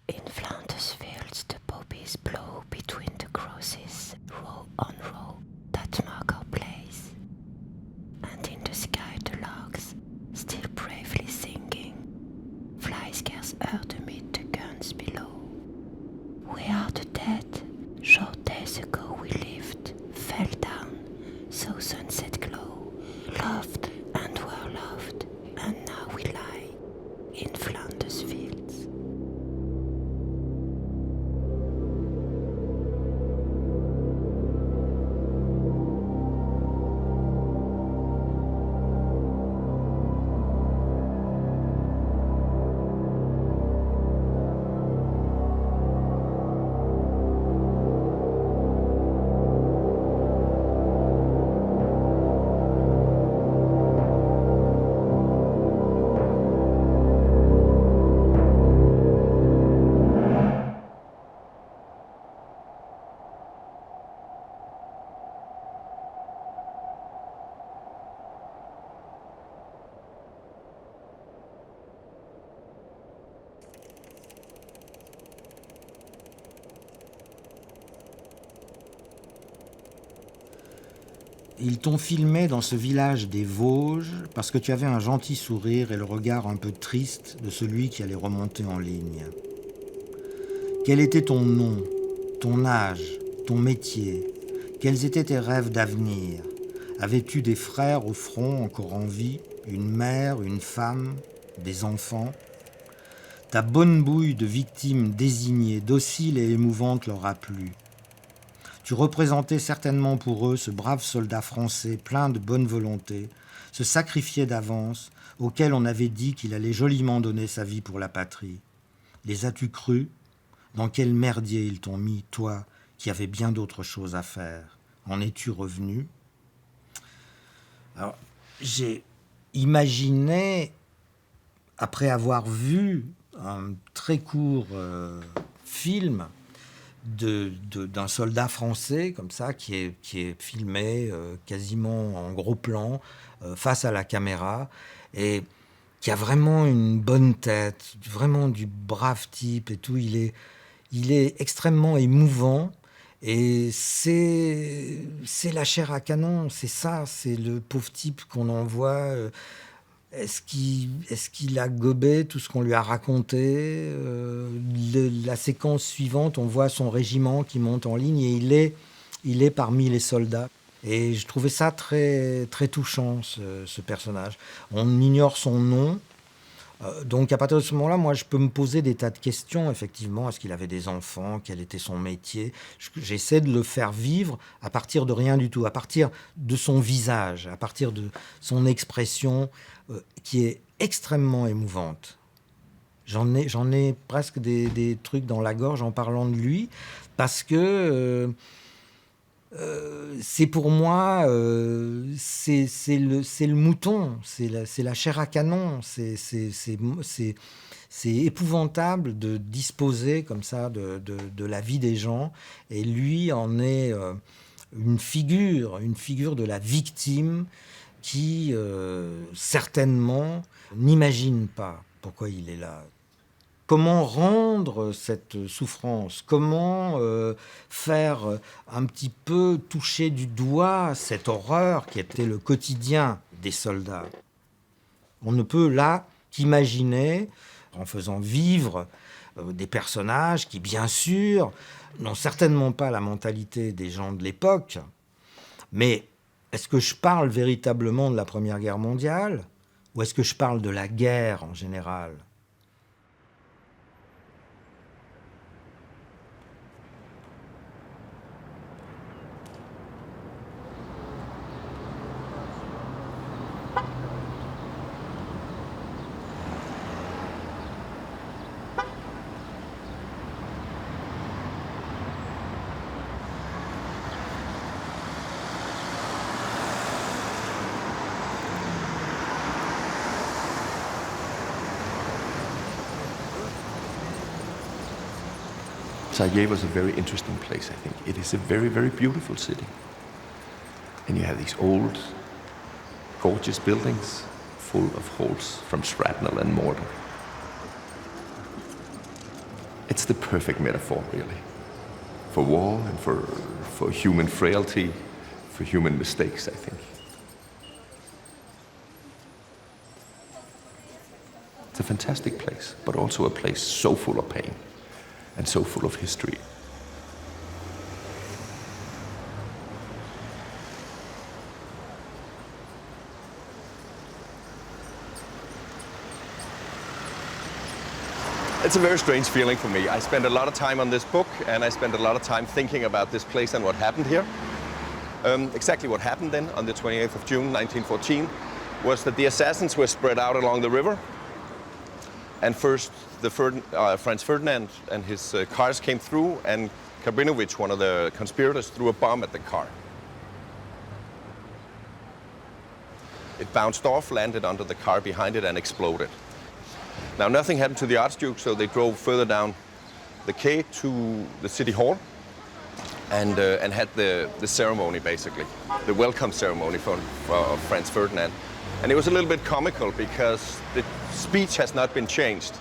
In Flanders fields the poppies blow between the crosses, row on row, that mark our place. And in the sky the larks, still bravely singing, fly scarce heard amid the guns below. We are the dead, short days ago we lived, fell down, so sunset glow, loved and were loved, and now we lie in Flanders fields. Ils t'ont filmé dans ce village des Vosges parce que tu avais un gentil sourire et le regard un peu triste de celui qui allait remonter en ligne. Quel était ton nom, ton âge, ton métier? Quels étaient tes rêves d'avenir? Avais-tu des frères au front encore en vie, une mère, une femme, des enfants? Ta bonne bouille de victime désignée, docile et émouvante leur a plu. Tu représentais certainement pour eux ce brave soldat français plein de bonne volonté, ce sacrifié d'avance, auquel on avait dit qu'il allait joliment donner sa vie pour la patrie. Les as-tu crus? Dans quel merdier ils t'ont mis, toi, qui avais bien d'autres choses à faire? En es-tu revenu? Alors, j'ai imaginé, après avoir vu un très court film d'un soldat français comme ça qui est filmé quasiment en gros plan face à la caméra et qui a vraiment une bonne tête, vraiment du brave type et tout. Il est extrêmement émouvant et c'est la chair à canon, c'est ça, c'est le pauvre type qu'on envoie. Est-ce qu'il a gobé tout ce qu'on lui a raconté? La séquence suivante, on voit son régiment qui monte en ligne et il est parmi les soldats. Et je trouvais ça très, très touchant, ce personnage. On ignore son nom. Donc à partir de ce moment-là, moi je peux me poser des tas de questions, effectivement. Est-ce qu'il avait des enfants? Quel était son métier? J'essaie de le faire vivre à partir de rien du tout, à partir de son visage, à partir de son expression qui est extrêmement émouvante. J'en ai presque des trucs dans la gorge en parlant de lui, parce que c'est pour moi, c'est le mouton, c'est la chair à canon, c'est épouvantable de disposer comme ça de la vie des gens, et lui en est une figure de la victime qui certainement n'imagine pas pourquoi il est là. Comment rendre cette souffrance? Comment faire un petit peu toucher du doigt cette horreur qui était le quotidien des soldats? On ne peut là qu'imaginer, en faisant vivre des personnages qui, bien sûr, n'ont certainement pas la mentalité des gens de l'époque, mais est-ce que je parle véritablement de la Première Guerre mondiale ou est-ce que je parle de la guerre en général? Sarajevo is a very interesting place, I think. It is a very, very beautiful city. And you have these old, gorgeous buildings full of holes from shrapnel and mortar. It's the perfect metaphor, really, for war and for human frailty, for human mistakes, I think. It's a fantastic place, but also a place so full of pain and so full of history. It's a very strange feeling for me. I spent a lot of time on this book, and I spent a lot of time thinking about this place and what happened here. Exactly what happened then on the 28th of June 1914 was that the assassins were spread out along the river. And first, Franz Ferdinand and his cars came through, and Kabrinovich, one of the conspirators, threw a bomb at the car. It bounced off, landed under the car behind it, and exploded. Now, nothing happened to the Archduke, so they drove further down the quay to the city hall and had the ceremony, basically, the welcome ceremony for Franz Ferdinand. And it was a little bit comical because the speech has not been changed.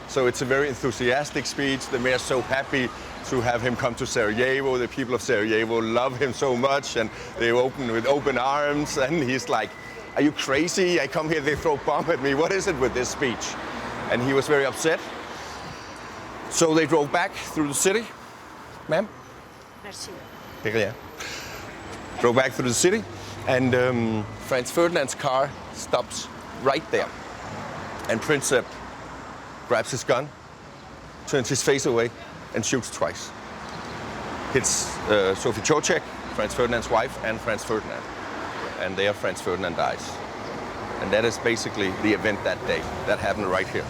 So it's a very enthusiastic speech. The mayor's so happy to have him come to Sarajevo. The people of Sarajevo love him so much, and they open with open arms. And he's like, "Are you crazy? I come here, they throw a bomb at me. What is it with this speech?" And he was very upset. So they drove back through the city. Ma'am? Merci. Yeah. Drove back through the city, and Franz Ferdinand's car stops right there. And Prince Sepp grabs his gun, turns his face away, and shoots twice. Hits Sophie Chotek, Franz Ferdinand's wife, and Franz Ferdinand. And there Franz Ferdinand dies. And that is basically the event that day. That happened right here.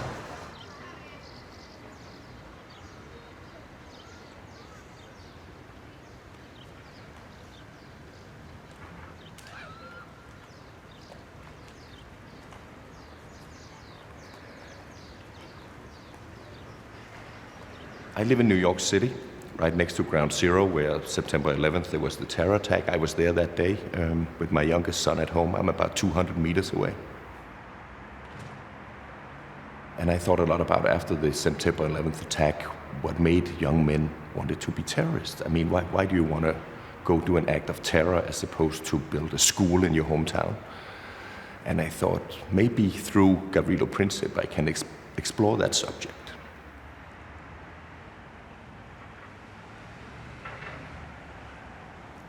I live in New York City, right next to Ground Zero, where September 11th there was the terror attack. I was there that day with my youngest son at home. I'm about 200 meters away. And I thought a lot about, after the September 11th attack, what made young men wanted to be terrorists. I mean, why do you want to go do an act of terror as opposed to build a school in your hometown? And I thought, maybe through Gavrilo Princip I can explore that subject.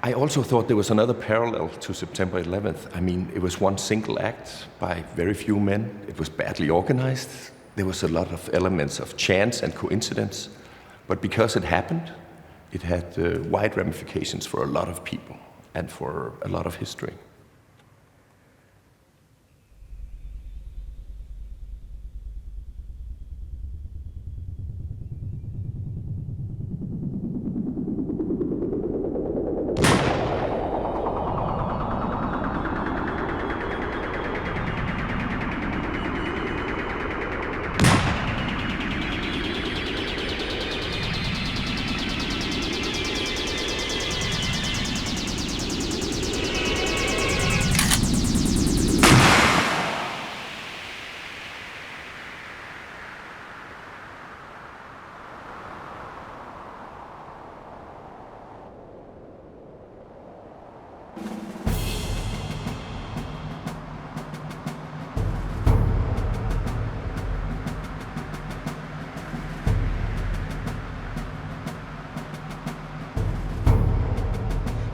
I also thought there was another parallel to September 11th. I mean, it was one single act by very few men. It was badly organized. There was a lot of elements of chance and coincidence. But because it happened, it had wide ramifications for a lot of people and for a lot of history.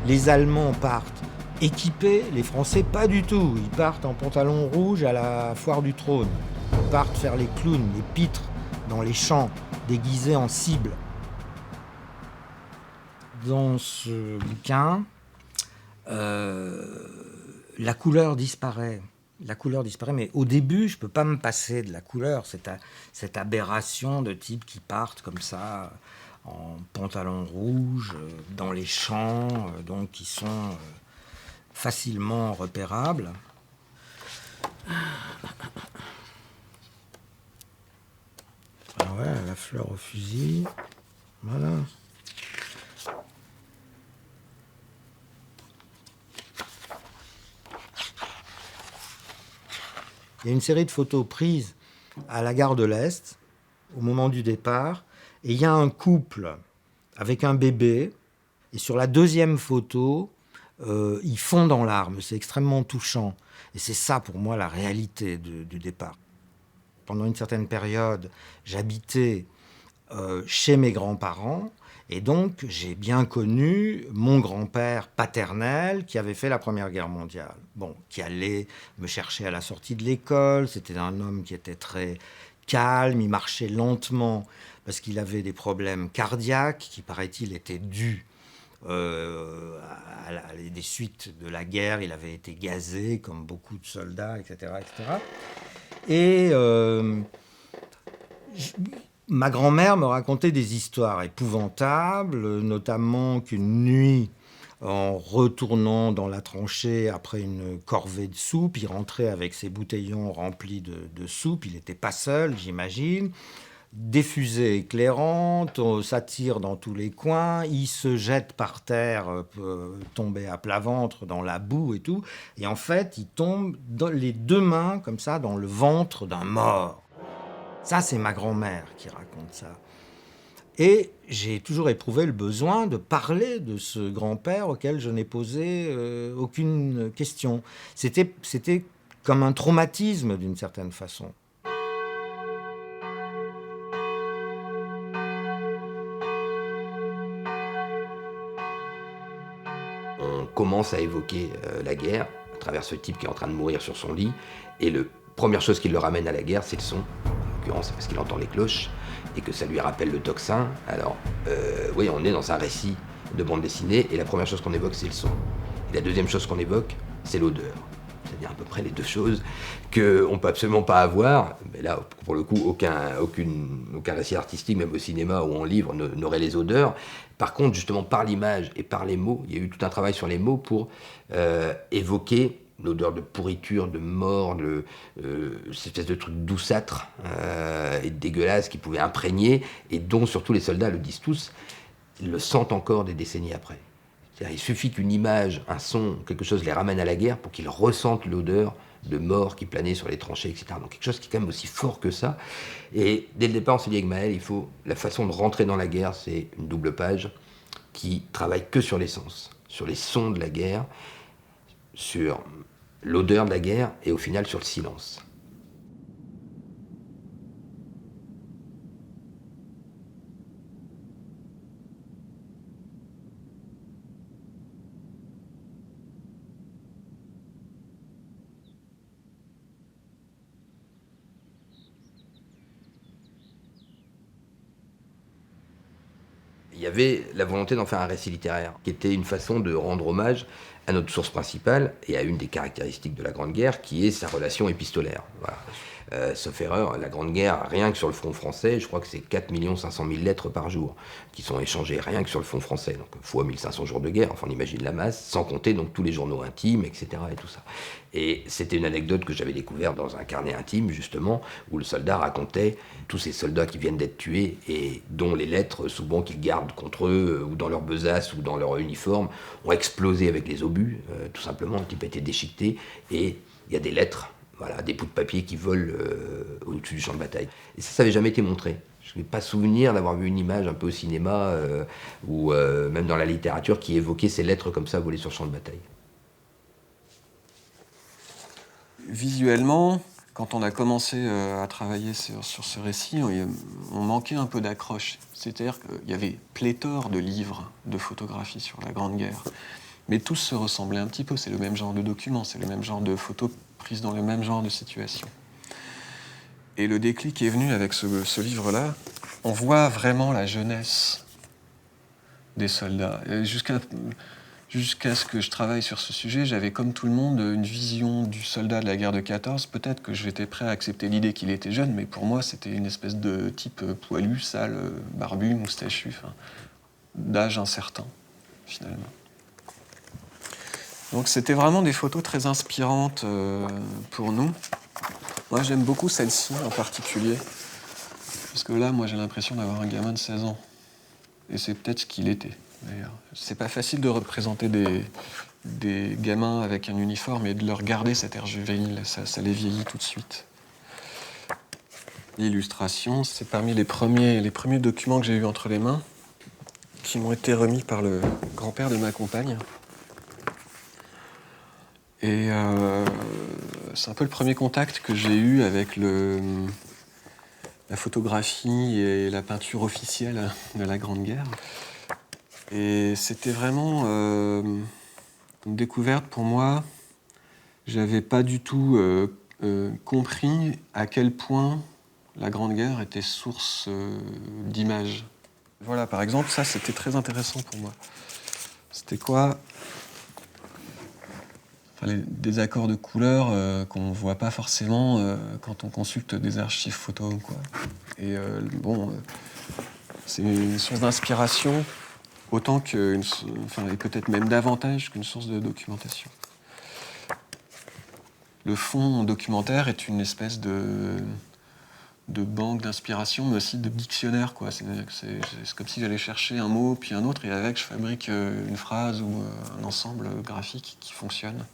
Les Allemands partent équipés, les Français pas du tout. Ils partent en pantalon rouge à la foire du trône. Ils partent faire les clowns, les pitres dans les champs, déguisés en cibles. Dans ce bouquin, la couleur disparaît. La couleur disparaît, mais au début, je ne peux pas me passer de la couleur, cette aberration de types qui partent comme ça, en pantalon rouge, dans les champs, donc qui sont facilement repérables. Ah ouais, la fleur au fusil, voilà. Il y a une série de photos prises à la gare de l'Est, au moment du départ, Et il y a un couple avec un bébé, et sur la deuxième photo, ils fondent dans larmes. C'est extrêmement touchant. Et c'est ça, pour moi, la réalité du départ. Pendant une certaine période, j'habitais chez mes grands-parents, et donc j'ai bien connu mon grand-père paternel qui avait fait la Première Guerre mondiale. Bon, qui allait me chercher à la sortie de l'école. C'était un homme qui était très calme, il marchait lentement parce qu'il avait des problèmes cardiaques qui, paraît-il, étaient dus des suites de la guerre. Il avait été gazé, comme beaucoup de soldats, etc. etc. Et ma grand-mère me racontait des histoires épouvantables, notamment qu'une nuit, en retournant dans la tranchée après une corvée de soupe, il rentrait avec ses bouteillons remplis de soupe. Il n'était pas seul, j'imagine. Des fusées éclairantes, ça tire dans tous les coins, il se jette par terre, tomber à plat ventre dans la boue et tout. Et en fait, il tombe les deux mains, comme ça, dans le ventre d'un mort. Ça, c'est ma grand-mère qui raconte ça. Et j'ai toujours éprouvé le besoin de parler de ce grand-père auquel je n'ai posé aucune question. C'était comme un traumatisme d'une certaine façon. On commence à évoquer la guerre à travers ce type qui est en train de mourir sur son lit. Et la première chose qui le ramène à la guerre, c'est le son. En l'occurrence, c'est parce qu'il entend les cloches et que ça lui rappelle le tocsin. Alors, oui, on est dans un récit de bande dessinée et la première chose qu'on évoque, c'est le son. Et la deuxième chose qu'on évoque, c'est l'odeur. C'est-à-dire à peu près les deux choses qu'on ne peut absolument pas avoir. Mais là, pour le coup, aucun récit artistique, même au cinéma ou en livre, n'aurait les odeurs. Par contre, justement, par l'image et par les mots, il y a eu tout un travail sur les mots pour évoquer l'odeur de pourriture, de mort, cette espèce de truc douceâtre et dégueulasse qui pouvait imprégner, et dont surtout les soldats le disent tous, ils le sentent encore des décennies après. C'est-à-dire, il suffit qu'une image, un son, quelque chose les ramène à la guerre pour qu'ils ressentent l'odeur de mort qui planait sur les tranchées, etc. Donc quelque chose qui est quand même aussi fort que ça. Et dès le départ, on s'est dit avec Maël, la façon de rentrer dans la guerre, c'est une double page qui travaille que sur les sens, sur les sons de la guerre, sur l'odeur de la guerre et au final sur le silence. Il y avait la volonté d'en faire un récit littéraire, qui était une façon de rendre hommage à notre source principale et à une des caractéristiques de la Grande Guerre, qui est sa relation épistolaire. Voilà. Sauf erreur, la Grande Guerre, rien que sur le front français, je crois que c'est 4 500 000 lettres par jour qui sont échangées, rien que sur le front français. Donc, fois 1500 jours de guerre, enfin, on imagine la masse, sans compter donc tous les journaux intimes, etc. et tout ça. Et c'était une anecdote que j'avais découverte dans un carnet intime, justement, où le soldat racontait tous ces soldats qui viennent d'être tués et dont les lettres, souvent qu'ils gardent contre eux, ou dans leur besace, ou dans leur uniforme, ont explosé avec les obus, tout simplement. Le type a été déchiqueté et il y a des lettres. Voilà, des bouts de papier qui volent au-dessus du champ de bataille. Et ça n'avait jamais été montré. Je n'ai pas souvenir d'avoir vu une image un peu au cinéma ou même dans la littérature qui évoquait ces lettres comme ça volées sur le champ de bataille. Visuellement, quand on a commencé à travailler sur ce récit, on manquait un peu d'accroche. C'est-à-dire qu'il y avait pléthore de livres, de photographies sur la Grande Guerre. Mais tous se ressemblaient un petit peu. C'est le même genre de documents, c'est le même genre de photos prises dans le même genre de situation. Et le déclic est venu avec ce livre-là. On voit vraiment la jeunesse des soldats. Jusqu'à ce que je travaille sur ce sujet, j'avais comme tout le monde une vision du soldat de la guerre de 14. Peut-être que j'étais prêt à accepter l'idée qu'il était jeune, mais pour moi, c'était une espèce de type poilu, sale, barbu, moustachu, d'âge incertain, finalement. Donc c'était vraiment des photos très inspirantes pour nous. Moi j'aime beaucoup celle-ci en particulier, parce que là, moi j'ai l'impression d'avoir un gamin de 16 ans. Et c'est peut-être ce qu'il était, d'ailleurs. C'est pas facile de représenter des gamins avec un uniforme et de leur garder cet air juvénile, ça les vieillit tout de suite. L'illustration, c'est parmi les premiers documents que j'ai eus entre les mains, qui m'ont été remis par le grand-père de ma compagne. Et c'est un peu le premier contact que j'ai eu avec la photographie et la peinture officielle de la Grande Guerre. Et c'était vraiment une découverte pour moi. J'avais pas du tout compris à quel point la Grande Guerre était source d'images. Voilà, par exemple, ça, c'était très intéressant pour moi. C'était quoi? Enfin, des accords de couleurs qu'on ne voit pas forcément quand on consulte des archives photos, quoi. Et c'est une source d'inspiration autant et peut-être même davantage qu'une source de documentation. Le fond documentaire est une espèce de banque d'inspiration, mais aussi de dictionnaire, quoi. C'est comme si j'allais chercher un mot, puis un autre, et avec, je fabrique une phrase ou un ensemble graphique qui fonctionne.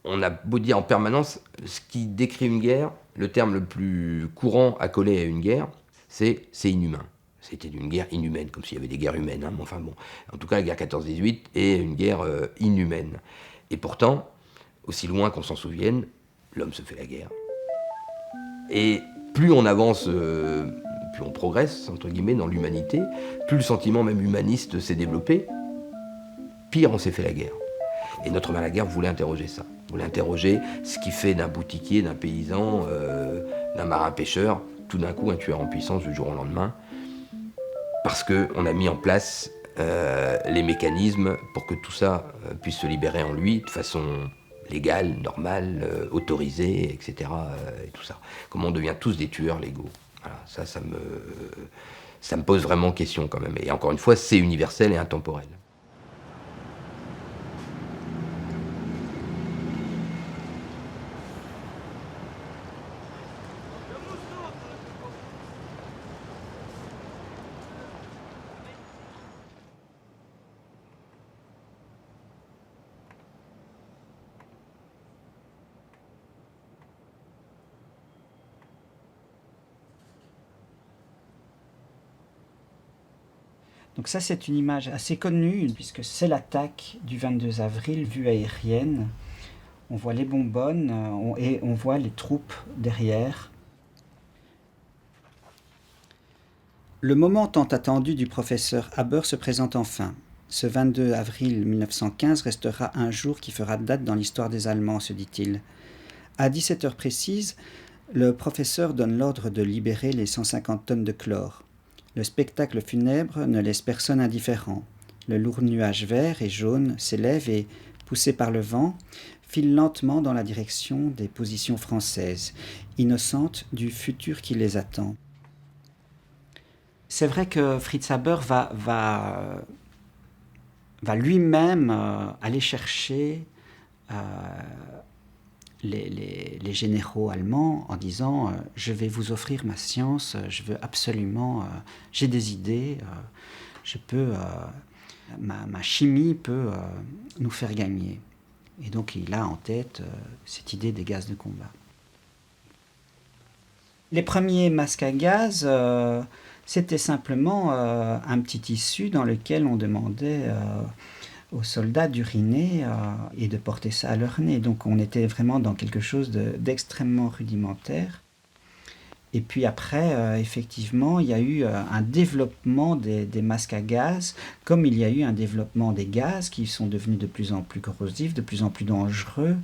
On a beau dire en permanence, ce qui décrit une guerre, le terme le plus courant à coller à une guerre, c'est inhumain. C'était une guerre inhumaine, comme s'il y avait des guerres humaines. Hein, mais enfin bon, en tout cas, la guerre 14-18 est une guerre inhumaine. Et pourtant, aussi loin qu'on s'en souvienne, l'homme se fait la guerre. Et plus on avance, plus on progresse, entre guillemets, dans l'humanité, plus le sentiment même humaniste s'est développé, pire on s'est fait la guerre. Et notre mal à la guerre voulait interroger ça. Voulait interroger ce qui fait d'un boutiquier, d'un paysan, d'un marin-pêcheur, tout d'un coup un tueur en puissance du jour au lendemain, parce qu'on a mis en place les mécanismes pour que tout ça puisse se libérer en lui de façon légale, normale, autorisée, etc. Et tout ça. Comment on devient tous des tueurs légaux. Voilà, ça me pose vraiment question quand même. Et encore une fois, c'est universel et intemporel. Donc ça, c'est une image assez connue, puisque c'est l'attaque du 22 avril, vue aérienne. On voit les bonbonnes et on voit les troupes derrière. Le moment tant attendu du professeur Haber se présente enfin. Ce 22 avril 1915 restera un jour qui fera date dans l'histoire des Allemands, se dit-il. À 17h précises, le professeur donne l'ordre de libérer les 150 tonnes de chlore. Le spectacle funèbre ne laisse personne indifférent. Le lourd nuage vert et jaune s'élève et, poussé par le vent, file lentement dans la direction des positions françaises, innocentes du futur qui les attend. C'est vrai que Fritz Haber va lui-même aller chercher les généraux allemands en disant je vais vous offrir ma science, je veux absolument, j'ai des idées, je peux, ma chimie peut nous faire gagner. Et donc il a en tête cette idée des gaz de combat. Les premiers masques à gaz, c'était simplement un petit tissu dans lequel on demandait aux soldats d'uriner et de porter ça à leur nez. Donc on était vraiment dans quelque chose d'extrêmement rudimentaire. Et puis après, effectivement, il y a eu un développement des masques à gaz, comme il y a eu un développement des gaz qui sont devenus de plus en plus corrosifs, de plus en plus dangereux.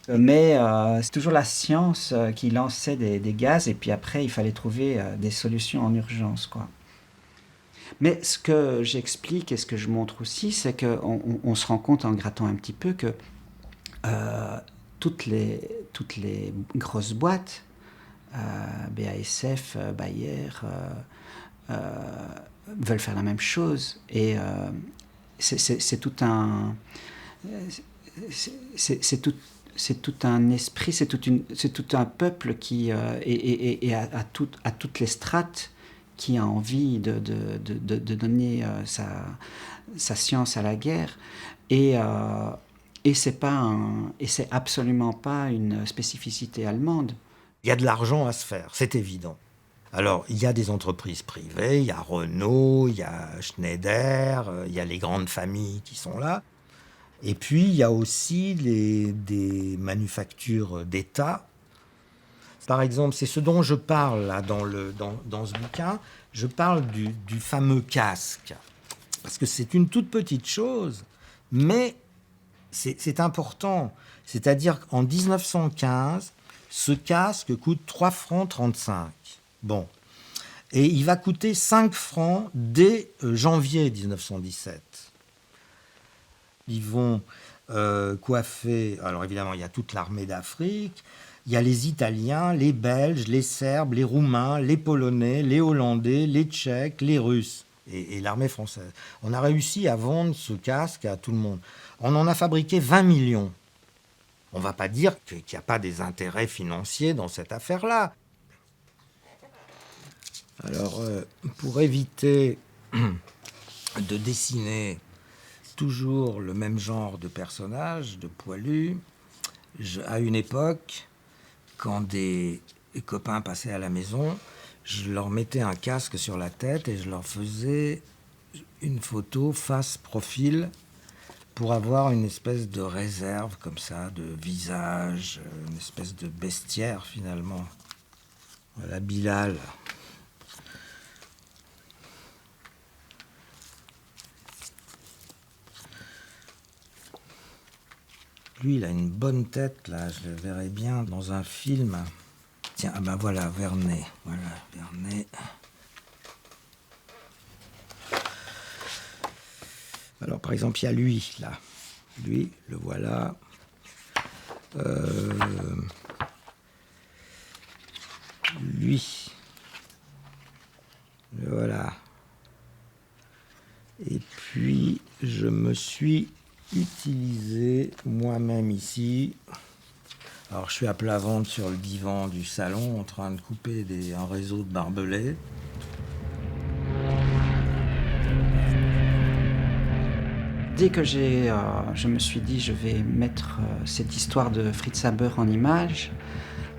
Mais c'est toujours la science qui lançait des gaz, et puis après, il fallait trouver des solutions en urgence, quoi. Mais ce que j'explique et ce que je montre aussi, c'est qu'on se rend compte en grattant un petit peu que toutes les grosses boîtes, BASF, Bayer, veulent faire la même chose. Et c'est tout un esprit, c'est tout un peuple qui et à toutes les strates qui a envie de donner sa science à la guerre. Et c'est absolument pas une spécificité allemande. Il y a de l'argent à se faire, c'est évident. Alors, il y a des entreprises privées, il y a Renault, il y a Schneider, il y a les grandes familles qui sont là. Et puis, il y a aussi des manufactures d'État. Par exemple, c'est ce dont je parle là, dans ce bouquin. Je parle du fameux casque. Parce que c'est une toute petite chose, mais c'est important. C'est-à-dire qu'en 1915, ce casque coûte 3 francs 35. Bon. Et il va coûter 5 francs dès janvier 1917. Ils vont coiffer... Alors évidemment, il y a toute l'armée d'Afrique, il y a les Italiens, les Belges, les Serbes, les Roumains, les Polonais, les Hollandais, les Tchèques, les Russes et l'armée française. On a réussi à vendre ce casque à tout le monde. On en a fabriqué 20 millions. On ne va pas dire qu'il n'y a pas des intérêts financiers dans cette affaire-là. Alors, pour éviter de dessiner toujours le même genre de personnage, de poilu, à une époque, quand des copains passaient à la maison, je leur mettais un casque sur la tête et je leur faisais une photo face profil pour avoir une espèce de réserve comme ça, de visage, une espèce de bestiaire finalement. Voilà Bilal. Lui, il a une bonne tête, là, je le verrais bien dans un film. Tiens, ah ben voilà, Vernet. Voilà, Vernet. Alors, par exemple, il y a lui, là. Lui, le voilà. Lui. Le voilà. Et puis, je me suis utilisé moi-même ici. Alors, je suis à plat ventre sur le divan du salon en train de couper un réseau de barbelés. Dès que je me suis dit je vais mettre cette histoire de Fritz Haber en image,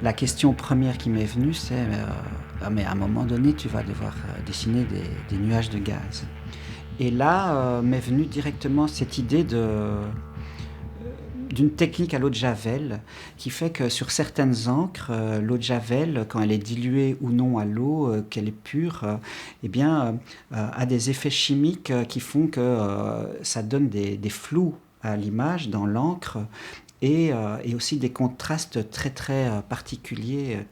la question première qui m'est venue c'est mais à un moment donné tu vas devoir dessiner des nuages de gaz. Et là m'est venue directement cette idée d'une technique à l'eau de Javel qui fait que sur certaines encres, l'eau de Javel, quand elle est diluée ou non à l'eau, qu'elle est pure, a des effets chimiques qui font que ça donne des flous à l'image dans l'encre et aussi des contrastes très très particuliers,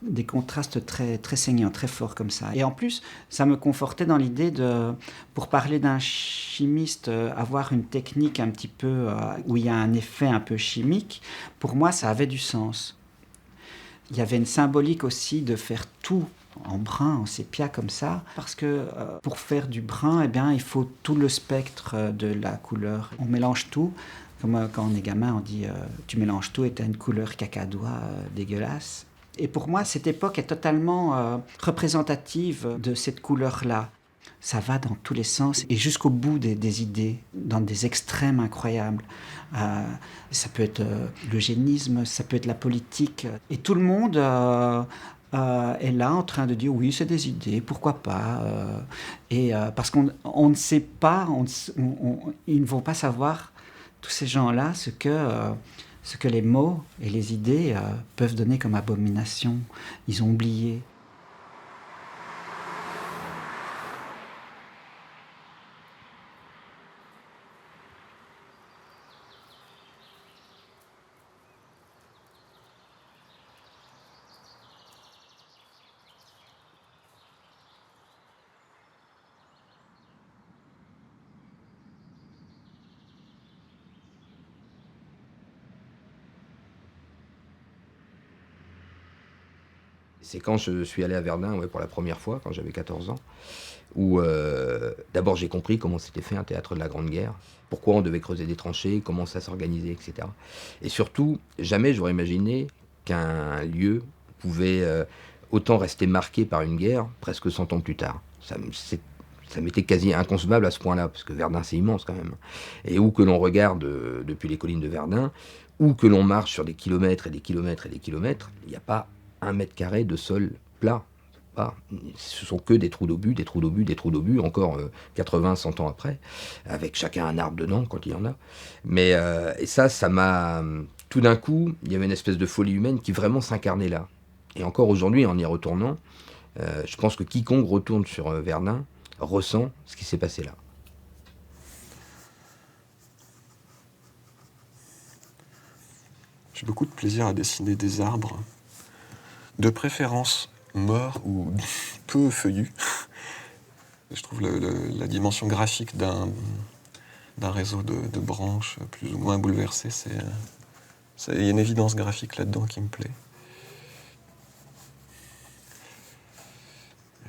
des contrastes très, très saignants, très forts comme ça. Et en plus, ça me confortait dans l'idée de, pour parler d'un chimiste, avoir une technique un petit peu où il y a un effet un peu chimique. Pour moi, ça avait du sens. Il y avait une symbolique aussi de faire tout en brun, en sépia comme ça, parce que pour faire du brun, il faut tout le spectre de la couleur. On mélange tout. Comme quand on est gamin, on dit tu mélanges tout et tu as une couleur cacadois dégueulasse. Et pour moi, cette époque est totalement représentative de cette couleur-là. Ça va dans tous les sens et jusqu'au bout des idées, dans des extrêmes incroyables. Ça peut être l'eugénisme, ça peut être la politique. Et tout le monde est là en train de dire oui, c'est des idées, pourquoi pas. Parce qu'on ne sait pas, ils ne vont pas savoir, tous ces gens-là, ce que les mots et les idées peuvent donner comme abomination. Ils ont oublié. C'est quand je suis allé à Verdun pour la première fois, quand j'avais 14 ans, où d'abord j'ai compris comment s'était fait un théâtre de la Grande Guerre, pourquoi on devait creuser des tranchées, comment ça s'organisait, etc. Et surtout, jamais j'aurais imaginé qu'un lieu pouvait autant rester marqué par une guerre presque 100 ans plus tard. Ça m'était quasi inconcevable à ce point-là, parce que Verdun c'est immense quand même. Et où que l'on regarde depuis les collines de Verdun, ou que l'on marche sur des kilomètres et des kilomètres et des kilomètres, il n'y a pas 1 m² de sol plat. Pas. Ce sont que des trous d'obus, des trous d'obus, des trous d'obus, encore 80, 100 ans après, avec chacun un arbre dedans, quand il y en a. Mais et ça m'a... Tout d'un coup, il y avait une espèce de folie humaine qui vraiment s'incarnait là. Et encore aujourd'hui, en y retournant, je pense que quiconque retourne sur Verdun ressent ce qui s'est passé là. J'ai beaucoup de plaisir à dessiner des arbres, de préférence morts ou peu feuillus. Je trouve la dimension graphique d'un réseau de branches plus ou moins bouleversées, il y a une évidence graphique là-dedans qui me plaît.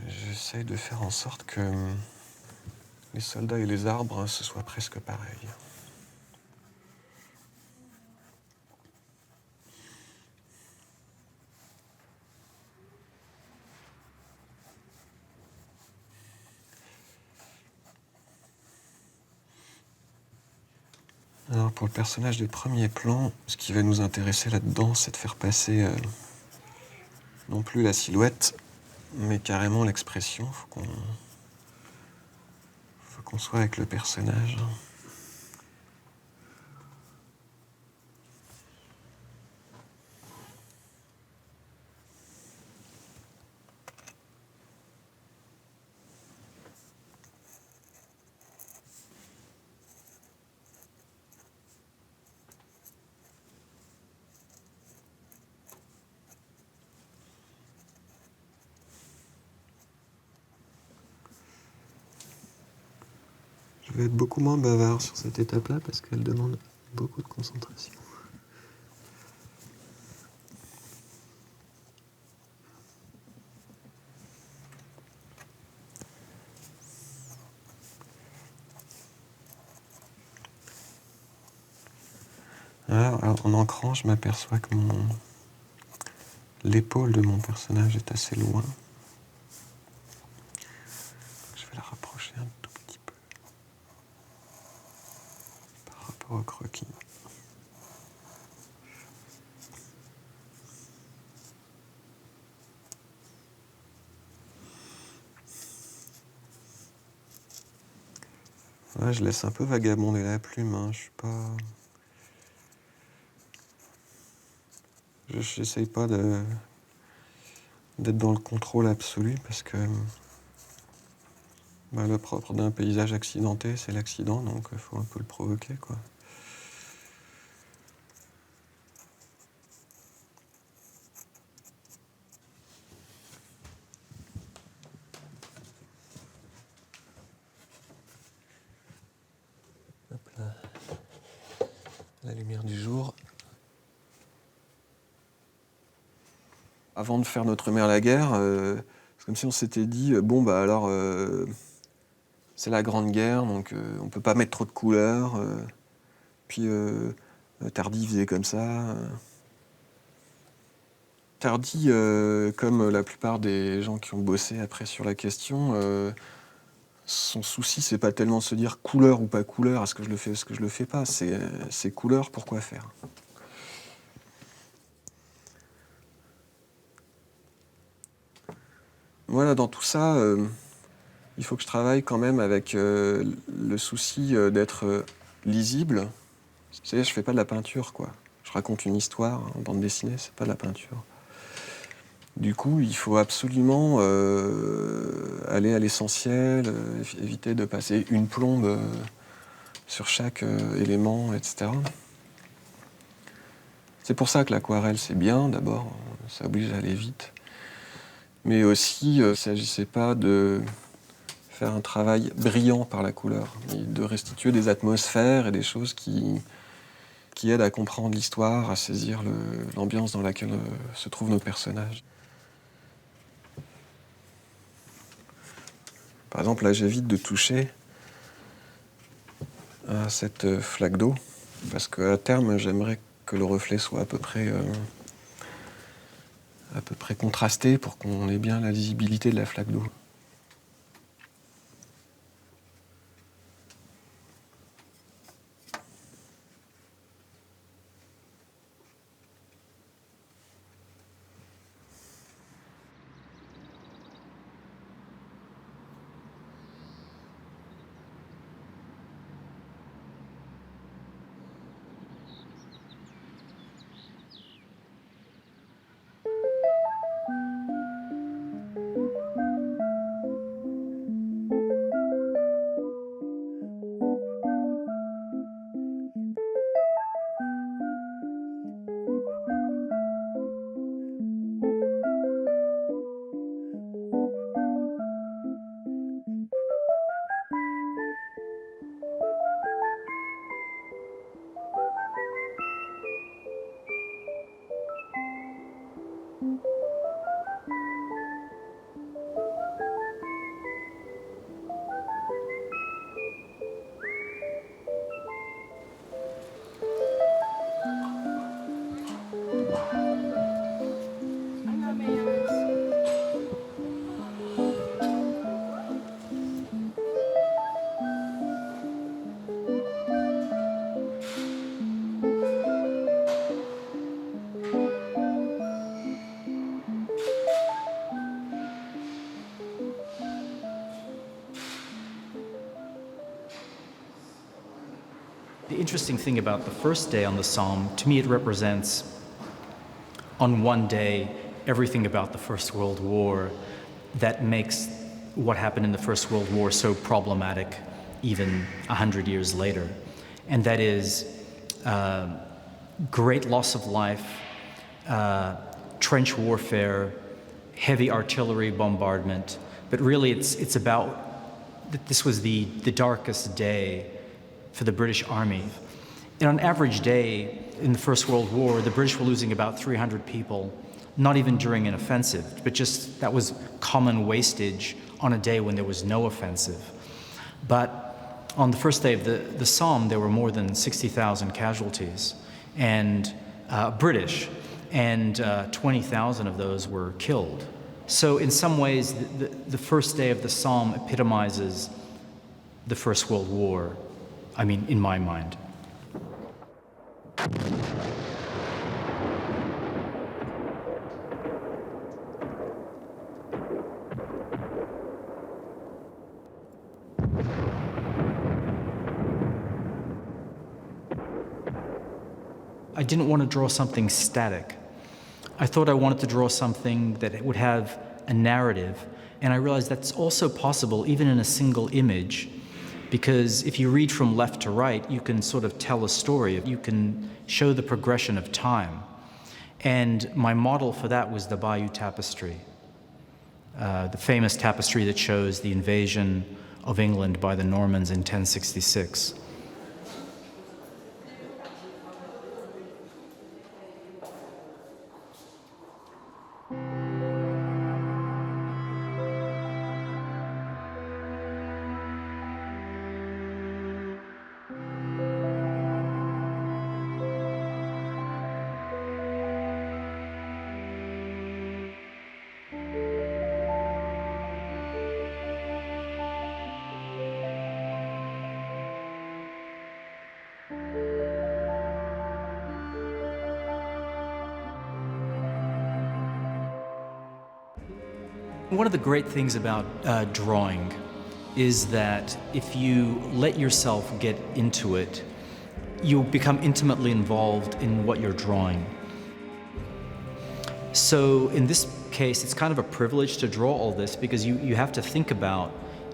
J'essaye de faire en sorte que les soldats et les arbres, ce soit presque pareil. Alors pour le personnage des premiers plans, ce qui va nous intéresser là-dedans, c'est de faire passer non plus la silhouette, mais carrément l'expression. Faut qu'on soit avec le personnage. Je vais être beaucoup moins bavard sur cette étape-là parce qu'elle demande beaucoup de concentration. Alors, en ancrant, je m'aperçois que l'épaule de mon personnage est assez loin. Je vais la rapprocher un tout petit peu par rapport au croquis. Ouais, je laisse un peu vagabonder la plume, hein. Je suis pas... J'essaye pas d'être dans le contrôle absolu parce que le propre d'un paysage accidenté, c'est l'accident, donc il faut un peu le provoquer, quoi. Hop là. La lumière du jour. Avant de faire Notre mère la guerre, c'est comme si on s'était dit, c'est la Grande Guerre, donc on peut pas mettre trop de couleurs. Puis Tardy faisait comme ça. Tardy, comme la plupart des gens qui ont bossé après sur la question, son souci, c'est pas tellement de se dire couleur ou pas couleur, est-ce que je le fais, est-ce que je le fais pas, c'est couleur, pourquoi faire. Voilà, dans tout ça, il faut que je travaille quand même avec le souci d'être lisible. C'est-à-dire, je fais pas de la peinture, quoi. Je raconte une histoire en bande dessinée, c'est pas de la peinture. Du coup, il faut absolument aller à l'essentiel, éviter de passer une plombe sur chaque élément, etc. C'est pour ça que l'aquarelle, c'est bien, d'abord, ça oblige à aller vite. Mais aussi, il ne s'agissait pas de faire un travail brillant par la couleur, mais de restituer des atmosphères et des choses qui aident à comprendre l'histoire, à saisir l'ambiance dans laquelle se trouvent nos personnages. Par exemple, là, j'évite de toucher à cette flaque d'eau, parce qu'à terme, j'aimerais que le reflet soit à peu près contrasté pour qu'on ait bien la visibilité de la flaque d'eau. The interesting thing about the first day on the Somme, to me it represents, on one day, everything about the First World War that makes what happened in the First World War so problematic even 100 years later. And that is great loss of life, trench warfare, heavy artillery bombardment. But really it's about that this was the darkest day for the British Army. And on an average day in the First World War, the British were losing about 300 people, not even during an offensive, but just that was common wastage on a day when there was no offensive. But on the first day of the Somme, there were more than 60,000 casualties, and British, and 20,000 of those were killed. So in some ways, the first day of the Somme epitomizes the First World War, I mean, in my mind. I didn't want to draw something static. I thought I wanted to draw something that would have a narrative, and I realized that's also possible even in a single image, because if you read from left to right, you can sort of tell a story. You can show the progression of time. And my model for that was the Bayeux Tapestry, the famous tapestry that shows the invasion of England by the Normans in 1066. One of the great things about drawing is that if you let yourself get into it, you become intimately involved in what you're drawing. So in this case, it's kind of a privilege to draw all this because you have to think about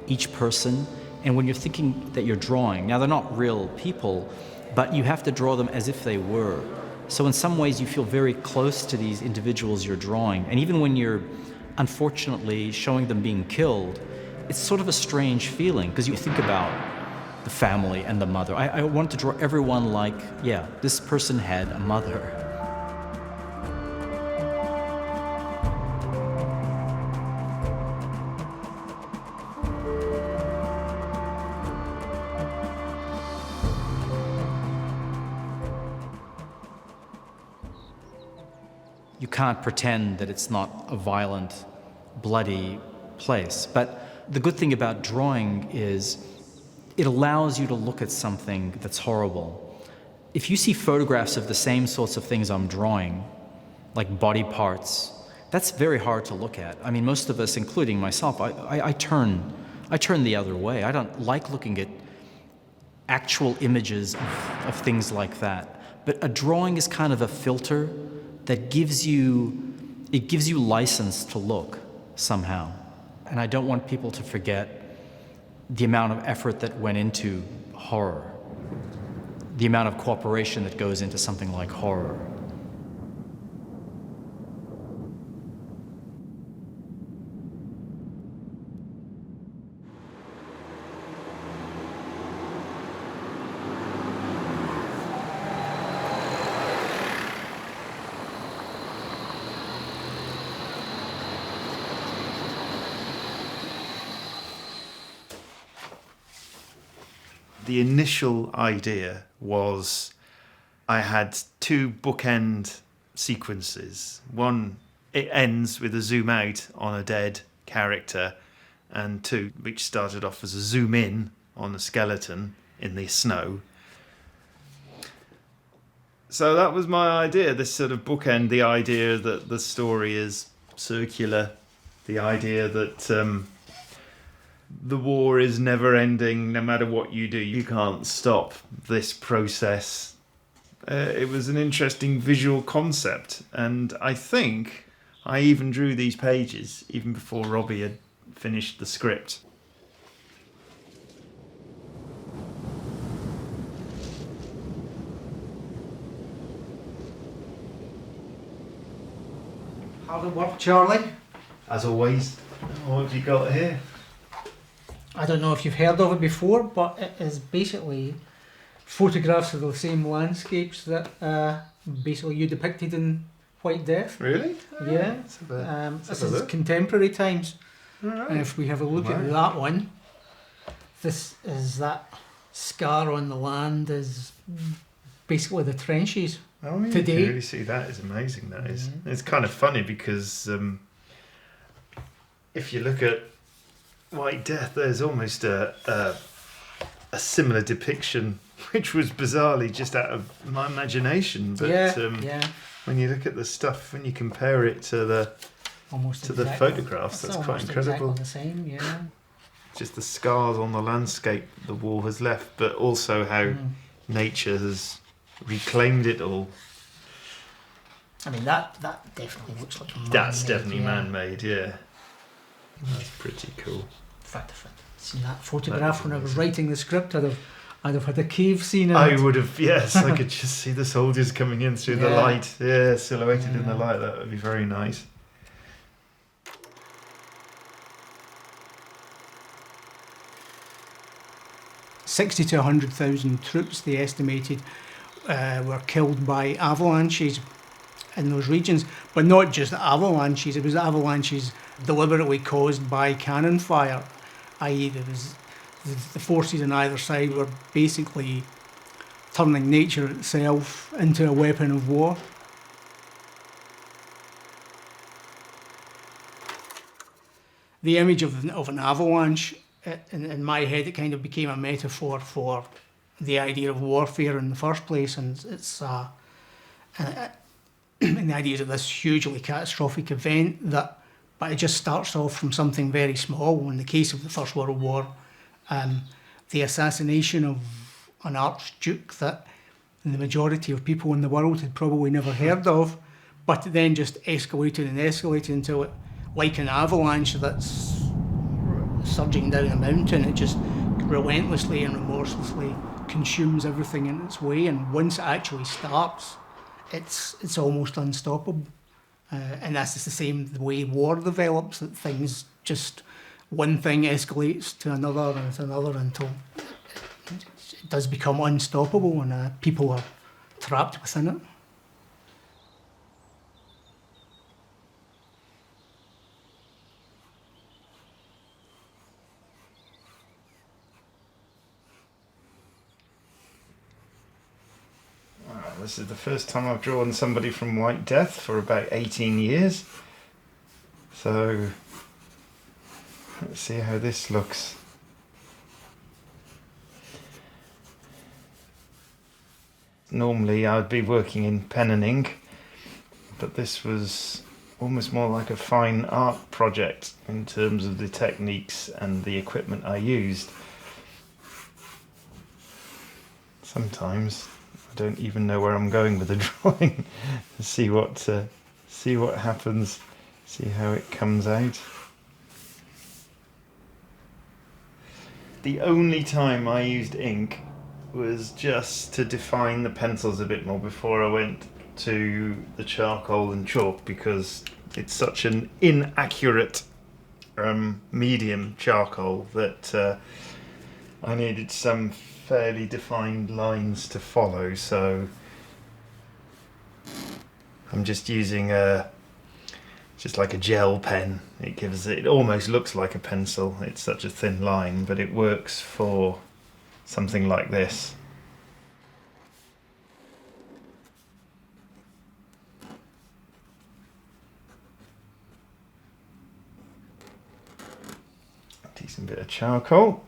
each person, and when you're thinking that you're drawing, now they're not real people, but you have to draw them as if they were. So in some ways you feel very close to these individuals you're drawing, and even when you're unfortunately showing them being killed, it's sort of a strange feeling because you think about the family and the mother. I wanted to draw everyone like, yeah, this person had a mother. You can't pretend that it's not a violent, bloody place. But the good thing about drawing is it allows you to look at something that's horrible. If you see photographs of the same sorts of things I'm drawing, like body parts, that's very hard to look at. I mean, most of us, including myself, I turn the other way. I don't like looking at actual images of things like that. But a drawing is kind of a filter that gives you license to look somehow. And I don't want people to forget the amount of effort that went into horror, the amount of cooperation that goes into something like horror. The initial idea was I had two bookend sequences. One, it ends with a zoom out on a dead character, and two, which started off as a zoom in on a skeleton in the snow. So that was my idea, this sort of bookend, the idea that the story is circular, the idea that the war is never ending. No matter what you do, you can't stop this process. It was an interesting visual concept, and I think I even drew these pages even before Robbie had finished the script. Hard at work, Charlie. As always, what have you got here? I don't know if you've heard of it before, but it is basically photographs of the same landscapes that basically you depicted in White Death. Really? Yeah. This is contemporary times. Right. And if we have a look at that one, this is that scar on the land is basically the trenches. Oh, you today. can really see that. It's amazing, that is. It's kind of funny because if you look at White Death, there's almost a similar depiction, which was bizarrely just out of my imagination. But when you look at the stuff, when you compare it to the photographs, that's quite incredible. Exactly the same, yeah. Just the scars on the landscape the war has left, but also how nature has reclaimed it all. I mean, that definitely looks like man-made. That's definitely man-made, yeah. That's pretty cool. In fact, if I'd seen that photograph when I was writing the script, I'd have had a cave scene in it. I would have, yes. I could just see the soldiers coming in through the light. Yeah, silhouetted in the light. That would be very nice. $60,000 to 100,000 troops, they estimated, were killed by avalanches in those regions. But not just avalanches, it was avalanches deliberately caused by cannon fire, i.e. there was the forces on either side were basically turning nature itself into a weapon of war. The image of an avalanche, in my head, it kind of became a metaphor for the idea of warfare in the first place, and it's and the idea of this hugely catastrophic event but it just starts off from something very small. In the case of the First World War, the assassination of an archduke that the majority of people in the world had probably never heard of, but it then just escalated until it, like an avalanche that's surging down a mountain, it just relentlessly and remorselessly consumes everything in its way, and once it actually starts, it's almost unstoppable. And that's just the same way war develops, that things just, one thing escalates to another and to another until it does become unstoppable, and people are trapped within it. This is the first time I've drawn somebody from White Death for about 18 years. So let's see how this looks. Normally I'd be working in pen and ink, but this was almost more like a fine art project in terms of the techniques and the equipment I used. Sometimes I don't even know where I'm going with the drawing. see what happens, see how it comes out. The only time I used ink was just to define the pencils a bit more before I went to the charcoal and chalk, because it's such an inaccurate medium, charcoal, that I needed some fairly defined lines to follow, so I'm just using just like a gel pen. It almost looks like a pencil, it's such a thin line, but it works for something like this. A decent bit of charcoal.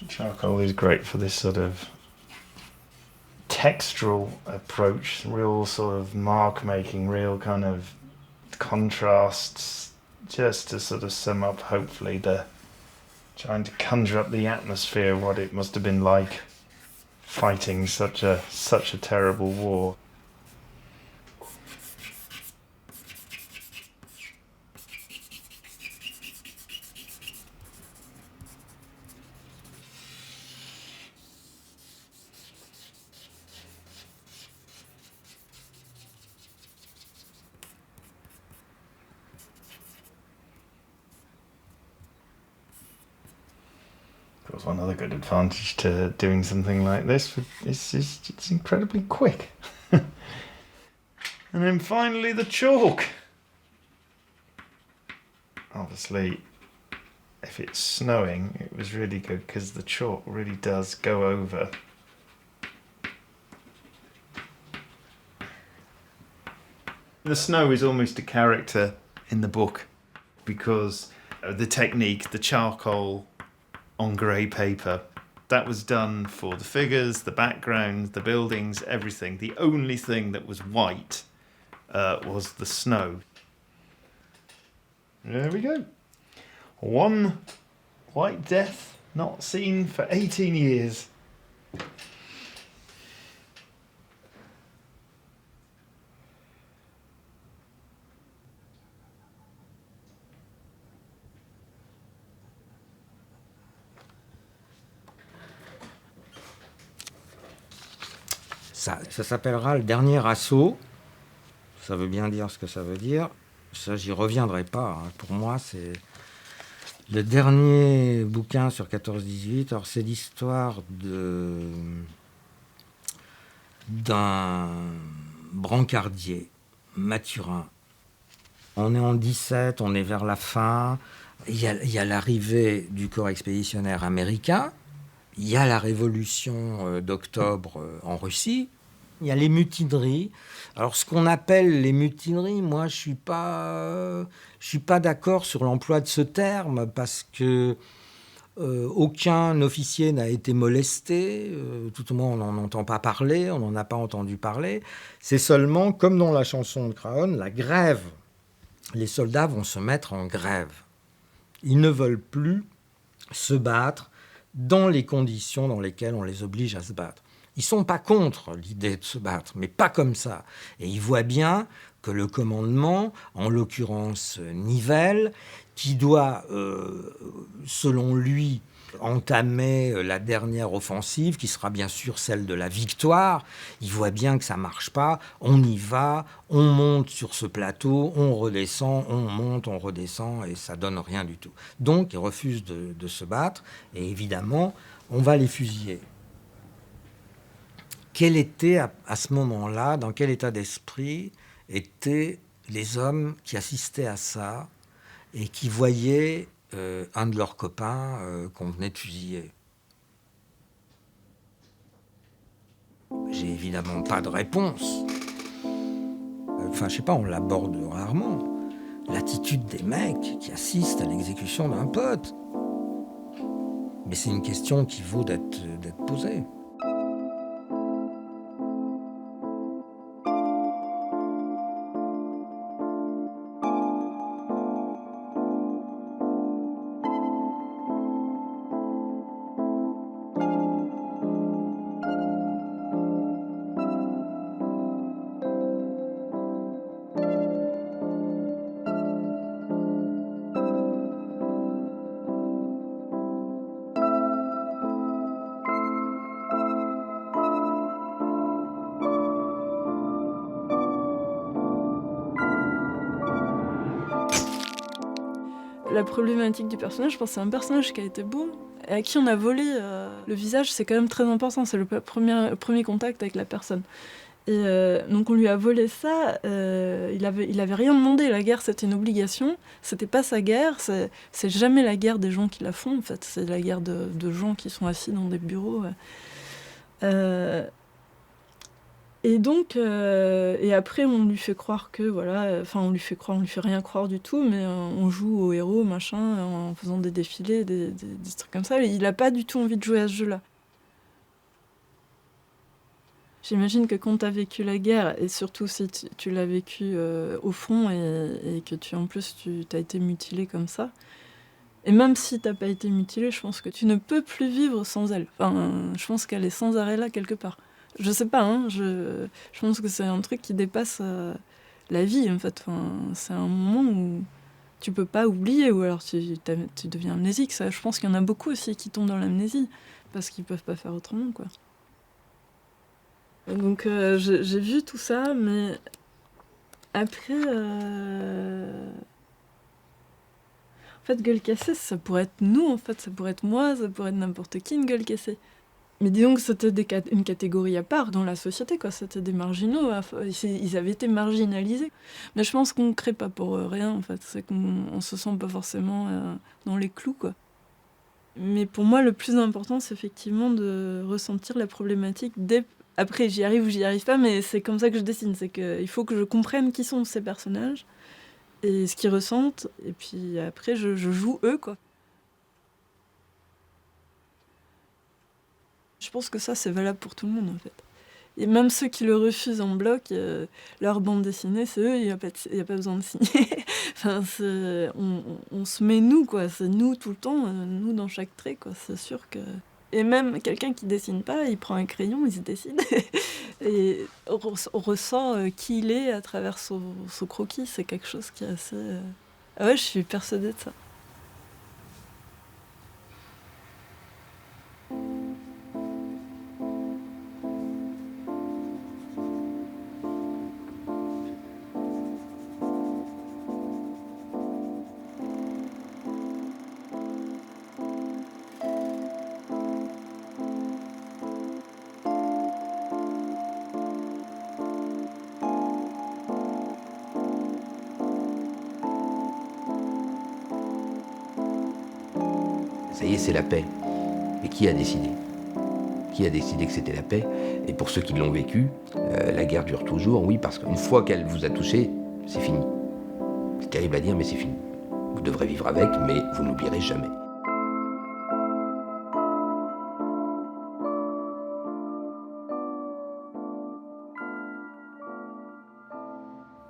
Charcoal is great for this sort of textural approach, real sort of mark making, real kind of contrasts, just to sort of sum up, hopefully, trying to conjure up the atmosphere of what it must have been like fighting such a terrible war. Of course, one other good advantage to doing something like this is it's incredibly quick. And then finally the chalk. Obviously, if it's snowing, it was really good because the chalk really does go over. The snow is almost a character in the book because the technique, the charcoal on grey paper, that was done for the figures, the background, the buildings, everything. The only thing that was white was the snow. There we go. One White Death not seen for 18 years. Ça s'appellera Le Dernier Assaut. Ça veut bien dire ce que ça veut dire. Ça, j'y reviendrai pas. Hein. Pour moi, c'est le dernier bouquin sur 14-18. Alors, c'est l'histoire d'un brancardier, Mathurin. On est en 17, on est vers la fin. Il y a l'arrivée du corps expéditionnaire américain. Il y a la révolution d'octobre en Russie. Il y a les mutineries. Alors, ce qu'on appelle les mutineries, moi, je suis pas d'accord sur l'emploi de ce terme parce que aucun officier n'a été molesté. Tout au moins, on n'en entend pas parler. On n'en a pas entendu parler. C'est seulement, comme dans la chanson de Craon, la grève. Les soldats vont se mettre en grève. Ils ne veulent plus se battre dans les conditions dans lesquelles on les oblige à se battre. Ils ne sont pas contre l'idée de se battre, mais pas comme ça. Et ils voient bien que le commandement, en l'occurrence Nivelle, qui doit, selon lui, entamer la dernière offensive, qui sera bien sûr celle de la victoire, il voit bien que ça ne marche pas, on y va, on monte sur ce plateau, on redescend, on monte, on redescend, et ça ne donne rien du tout. Donc, ils refusent de se battre, et évidemment, on va les fusiller. Quel était, à ce moment-là, dans quel état d'esprit étaient les hommes qui assistaient à ça et qui voyaient un de leurs copains qu'on venait de fusiller? J'ai évidemment pas de réponse. Enfin, je sais pas, on l'aborde rarement. L'attitude des mecs qui assistent à l'exécution d'un pote. Mais c'est une question qui vaut d'être posée. La problématique du personnage, je pense que c'est un personnage qui a été beau et à qui on a volé le visage, c'est quand même très important, c'est le premier contact avec la personne. Et donc on lui a volé ça, il avait rien demandé, la guerre c'était une obligation, c'était pas sa guerre, c'est jamais la guerre des gens qui la font en fait, c'est la guerre de gens qui sont assis dans des bureaux. Et donc, et après, on lui fait croire que, voilà, enfin, on lui fait rien croire du tout, mais on joue au héros, machin, en faisant des défilés, des trucs comme ça. Et il n'a pas du tout envie de jouer à ce jeu-là. J'imagine que quand tu as vécu la guerre, et surtout si tu l'as vécu au front et que en plus tu as été mutilé comme ça, et même si tu n'as pas été mutilé, je pense que tu ne peux plus vivre sans elle. Enfin, je pense qu'elle est sans arrêt là quelque part. Je sais pas, hein, je pense que c'est un truc qui dépasse la vie en fait. Enfin, c'est un moment où tu peux pas oublier, ou alors tu deviens amnésique. Ça, je pense qu'il y en a beaucoup aussi qui tombent dans l'amnésie parce qu'ils peuvent pas faire autrement, quoi. Et donc j'ai vu tout ça, mais après, en fait, gueule cassée, ça pourrait être nous, en fait, ça pourrait être moi, ça pourrait être n'importe qui, une gueule cassée. Mais disons que c'était une catégorie à part dans la société, quoi. C'était des marginaux, ils avaient été marginalisés. Mais je pense qu'on ne crée pas pour rien, en fait. C'est qu'on se sent pas forcément dans les clous, quoi. Mais pour moi, le plus important, c'est effectivement de ressentir la problématique Après, j'y arrive ou j'y arrive pas, mais c'est comme ça que je dessine. C'est qu'il faut que je comprenne qui sont ces personnages et ce qu'ils ressentent. Et puis après, je joue eux, quoi. Je pense que ça, c'est valable pour tout le monde, en fait. Et même ceux qui le refusent en bloc, leur bande dessinée, c'est eux, il n'y a pas besoin de signer. Enfin, on se met nous, quoi. C'est nous tout le temps, nous dans chaque trait, quoi. C'est sûr que... Et même quelqu'un qui dessine pas, il prend un crayon, il se dessine. Et on ressent qui il est à travers son croquis. C'est quelque chose qui est assez... Ah ouais, je suis persuadée de ça. Ça y est, c'est la paix. Mais qui a décidé ? Qui a décidé que c'était la paix ? Et pour ceux qui l'ont vécu, la guerre dure toujours, oui, parce qu'une fois qu'elle vous a touché, c'est fini. C'est terrible à dire, mais c'est fini. Vous devrez vivre avec, mais vous n'oublierez jamais.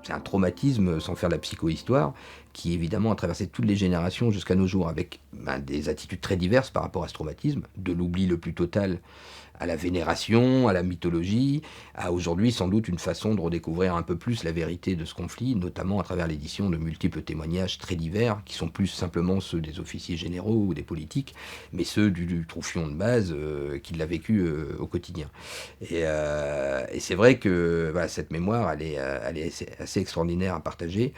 C'est un traumatisme, sans faire la psychohistoire, qui évidemment a traversé toutes les générations jusqu'à nos jours, avec des attitudes très diverses par rapport à ce traumatisme, de l'oubli le plus total à la vénération, à la mythologie, à aujourd'hui sans doute une façon de redécouvrir un peu plus la vérité de ce conflit, notamment à travers l'édition de multiples témoignages très divers, qui sont plus simplement ceux des officiers généraux ou des politiques, mais ceux du troufion de base qui l'a vécu au quotidien. Et c'est vrai que voilà, cette mémoire, elle est assez extraordinaire à partager.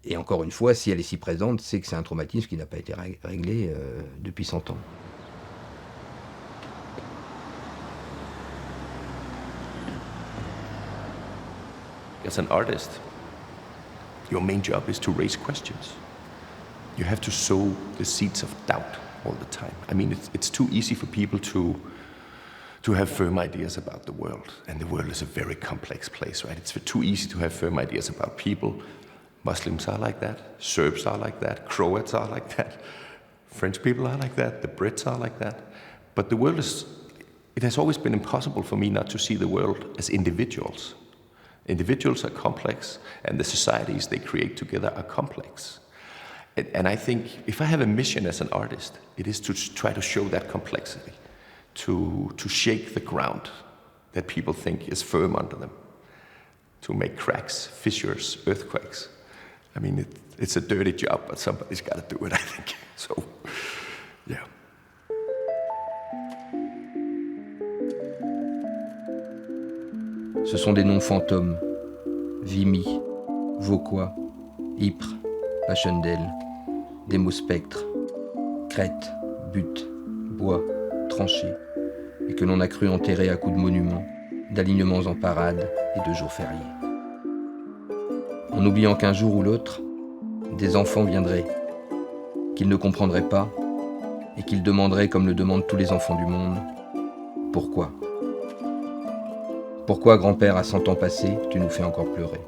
Et encore une fois, si elle est si présente, c'est que c'est un traumatisme qui n'a pas été réglé depuis 100 ans. As an artist, your main job is to raise questions. You have to sow the seeds of doubt all the time. I mean, it's too easy for people to have firm ideas about the world. And the world is a very complex place, right? It's too easy to have firm ideas about people. Muslims are like that. Serbs are like that. Croats are like that. French people are like that. The Brits are like that. But the world it has always been impossible for me not to see the world as individuals. Individuals are complex, and the societies they create together are complex. And I think if I have a mission as an artist, it is to try to show that complexity, to shake the ground that people think is firm under them, to make cracks, fissures, earthquakes. I mean, it's a dirty job, but somebody's got to do it, I think. So, yeah. Ce sont des noms fantômes. Vimy, Vauquois, Ypres, Passchendaele, des mots spectres, crête, butte, bois, tranchées, et que l'on a cru enterrer à coups de monuments, d'alignements en parade et de jours fériés. En oubliant qu'un jour ou l'autre, des enfants viendraient, qu'ils ne comprendraient pas, et qu'ils demanderaient, comme le demandent tous les enfants du monde, pourquoi ? Pourquoi, grand-père, à 100 ans passés, tu nous fais encore pleurer ?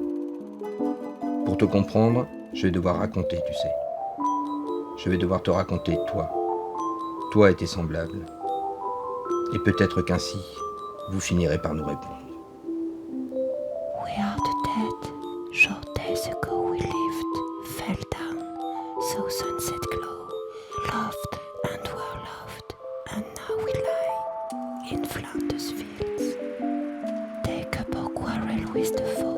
Pour te comprendre, je vais devoir raconter, tu sais. Je vais devoir te raconter, toi et tes semblables. Et peut-être qu'ainsi, vous finirez par nous répondre. Short days ago we lived, fell down, saw sunset glow, loved and were loved, and now we lie in Flanders fields. Take up our quarrel with the foe.